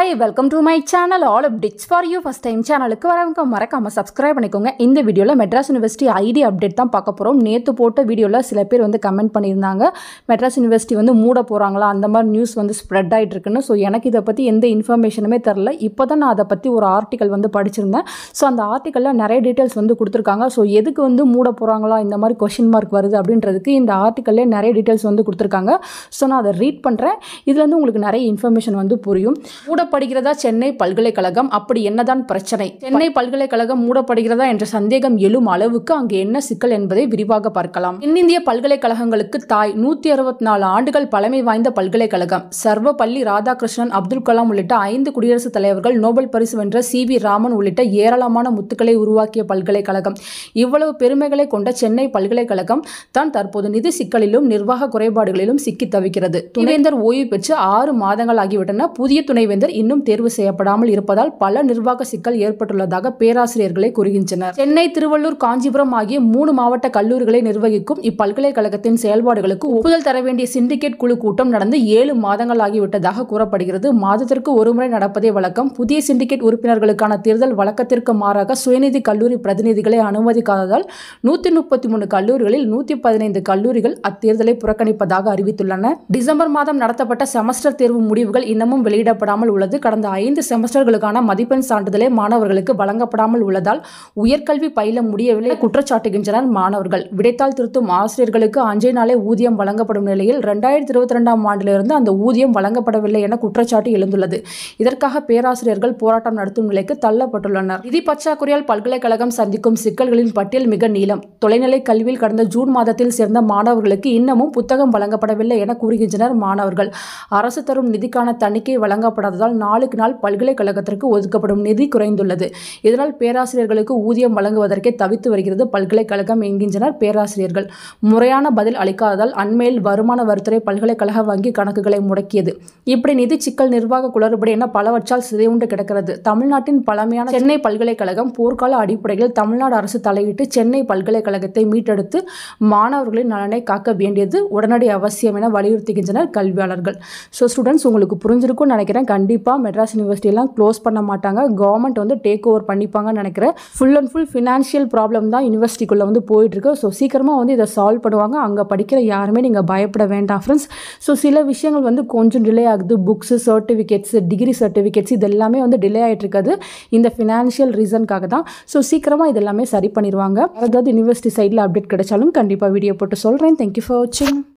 Hi, welcome to my channel. All updates for you. First time channel க்கு வரவங்க மறக்காம subscribe பண்ணிக்கோங்க. இந்த வீடியோல மெட்ராஸ் யுனிவர்சிட்டி ஐடி அப்டேட் தான் பார்க்க போறோம். நேத்து போட்ட வீடியோல சில பேர் வந்து கமெண்ட் பண்ணிருந்தாங்க. மெட்ராஸ் யுனிவர்சிட்டி வந்து மூட போறாங்களா அந்த மாதிரி நியூஸ் வந்து ஸ்ப்ரெட் ஆயிட்டு இருக்குன்னு. சோ எனக்கு இத பத்தி எந்த இன்ஃபர்மேஷனுமே தெரியல. இப்போதான் நான் அத பத்தி ஒரு ஆர்டிகல் வந்து படிச்சிருந்தேன். சோ அந்த ஆர்டிகல்ல நிறைய டீடைல்ஸ் வந்து கொடுத்திருக்காங்க. சோ எதுக்கு வந்து மூட போறாங்களா இந்த மாதிரி क्वेश्चन மார்க் வருது அப்படின்றதுக்கு இந்த ஆர்டிகல்ல நிறைய டீடைல்ஸ் வந்து கொடுத்திருக்காங்க. சோ நான் அத ரீட் பண்றேன். இதுல இருந்து உங்களுக்கு நிறைய இன்ஃபர்மேஷன் வந்து புரியும். மூடப்படுகிறதா சென்னை பல்கலைக்கழகம், அப்படி என்னதான் பிரச்சனை? சென்னை பல்கலைக்கழகம் மூடப்படுகிறதா என்ற சந்தேகம் எழும் அளவுக்கு அங்கு என்ன சிக்கல் என்பதை விரிவாக பார்க்கலாம். தென்னிந்திய பல்கலைக்கழகங்களுக்கு தாய் 164 ஆண்டுகள் பழமை வாய்ந்த பல்கலைக்கழகம். சர்வப்பள்ளி ராதாகிருஷ்ணன், அப்துல் கலாம் உள்ளிட்ட 5 குடியரசுத் தலைவர்கள், நோபல் பரிசு வென்ற சி.வி. ராமன் உள்ளிட்ட ஏராளமான முத்துக்களை உருவாக்கிய பல்கலைக்கழகம். இவ்வளவு பெருமைகளை கொண்ட சென்னை பல்கலைக்கழகம் தான் தற்போது நிதி சிக்கலிலும் நிர்வாக குறைபாடுகளிலும் சிக்கி தவிக்கிறது. துணைவேந்தர் ஓய்வு பெற்று 6 மாதங்கள் ஆகிவிட்டன. புதிய துணைவேந்தர் இன்னும் தேர்வு செய்யப்படாமல் இருப்பதால் பல நிர்வாக சிக்கல் ஏற்பட்டுள்ளதாக பேராசிரியர்களை கூறுகின்றனர். சென்னை, திருவள்ளூர், காஞ்சிபுரம் ஆகிய 3 மாவட்ட கல்லூரிகளை நிர்வகிக்கும் இப்பல்கலைக்கழகத்தின் செயல்பாடுகளுக்கு ஒப்புதல் தர வேண்டிய சிண்டிகேட் குழு கூட்டம் நடந்து 7 மாதங்கள் ஆகிவிட்டதாக கூறப்படுகிறது. மாதத்திற்கு ஒருமுறை நடப்பதே வழக்கம். புதிய சிண்டிகேட் உறுப்பினர்களுக்கான தேர்தல் வழக்கத்திற்கு மாறாக சுயநிதி கல்லூரி பிரதிநிதிகளை அனுமதிக்காததால் 133 கல்லூரிகளில் 115 கல்லூரிகள் அத்தேர்தலை புறக்கணிப்பதாக அறிவித்துள்ளன. டிசம்பர் மாதம் நடத்தப்பட்ட செமஸ்டர் தேர்வு முடிவுகள் இன்னமும் வெளியிடப்படாமல் உள்ளது. கடந்த 5 செமஸ்டர்களுக்கான மதிப்பெண் சான்றிதழை மாணவர்களுக்கு வழங்கப்படாமல் உள்ளதால் உயர்கல்வி பயில முடியவில்லை குற்றச்சாட்டுகின்றனர் மாணவர்கள். விடைத்தாள் திருத்தும் ஆசிரியர்களுக்கு அஞ்சே நாளே ஊதியம் வழங்கப்படும் நிலையில் 2022ஆம் ஆண்டிலிருந்து அந்த ஊதியம் வழங்கப்படவில்லை என குற்றச்சாட்டு எழுந்துள்ளது. இதற்காக பேராசிரியர்கள் போராட்டம் நடத்தும் நிலைக்கு தள்ளப்பட்டுள்ளனர். நிதி பற்றாக்குறையால் பல்கலைக்கழகம் சந்திக்கும் சிக்கல்களின் பட்டியல் மிக நீளம். தொலைநிலை கல்வியில் கடந்த ஜூன் மாதத்தில் சேர்ந்த மாணவர்களுக்கு இன்னமும் புத்தகம் வழங்கப்படவில்லை என கூறுகின்றனர் மாணவர்கள். அரசு தரும் நிதிக்கான தணிக்கை வழங்கப்படாததால் நாளுக்கு நாள் பல்கலைக்கழகத்திற்கு ஒதுக்கப்படும் நிதி குறைந்துள்ளது. இதனால் பேராசிரியர்களுக்கு ஊதியம் வழங்குவதற்கே தவித்து வருகிறது பல்கலைக்கழகம் என்கின்றனர் பேராசிரியர்கள். முறையான பதில் அளிக்காததால் அண்மையில் வருமான வரித்துறை பல்கலைக்கழக வங்கி கணக்குகளை முடக்கியது. இப்படி நிதி சிக்கல், நிர்வாக குளறுபடி என பலவற்றால் சிதைவுண்டு கிடக்கிறது. தமிழ்நாட்டின் பழமையான சென்னை பல்கலைக்கழகம் போர்க்கால அடிப்படையில் தமிழ்நாடு அரசு தலையிட்டு சென்னை பல்கலைக்கழகத்தை மீட்டெடுத்து மாணவர்களின் நலனை காக்க வேண்டியது உடனடி அவசியம் என வலியுறுத்துகின்றனர் கல்வியாளர்கள். ஸோ ஸ்டூடெண்ட்ஸ், உங்களுக்கு புரிஞ்சிருக்கும்னு நினைக்கிறேன். கண்டிப்பாக மெட்ராஸ் யூனிவர்சிட்டியெல்லாம் க்ளோஸ் பண்ண மாட்டாங்க. கவர்மெண்ட் வந்து டேக் ஓவர் பண்ணிப்பாங்கன்னு நினைக்கிறேன். Full and full financial problem தான் யூனிவர்சிட்டிக்குள்ளே வந்து போயிட்டுருக்கு. ஸோ சீக்கிரமாக வந்து இதை சால்வ் பண்ணுவாங்க. அங்கே படிக்கிற யாருமே நீங்கள் பயப்பட வேண்டாம் ஃப்ரெண்ட்ஸ். ஸோ சில விஷயங்கள் வந்து கொஞ்சம் டிலே ஆகுது. புக்ஸு, சர்டிஃபிகேட்ஸ், டிகிரி சர்டிஃபிகேட்ஸ் இது எல்லாமே வந்து டிலே ஆகிட்டு இருக்காது. இந்த ஃபினான்ஷியல் ரீசனுக்காக தான். ஸோ சீக்கிரமாக இது எல்லாமே சரி பண்ணிடுவாங்க. அதாவது யூனிவர்சிட்டி சைடில் அப்டேட் கிடைச்சாலும் கண்டிப்பாக வீடியோ போட்டு சொல்கிறேன். தேங்க்யூ ஃபார் வாட்சிங்.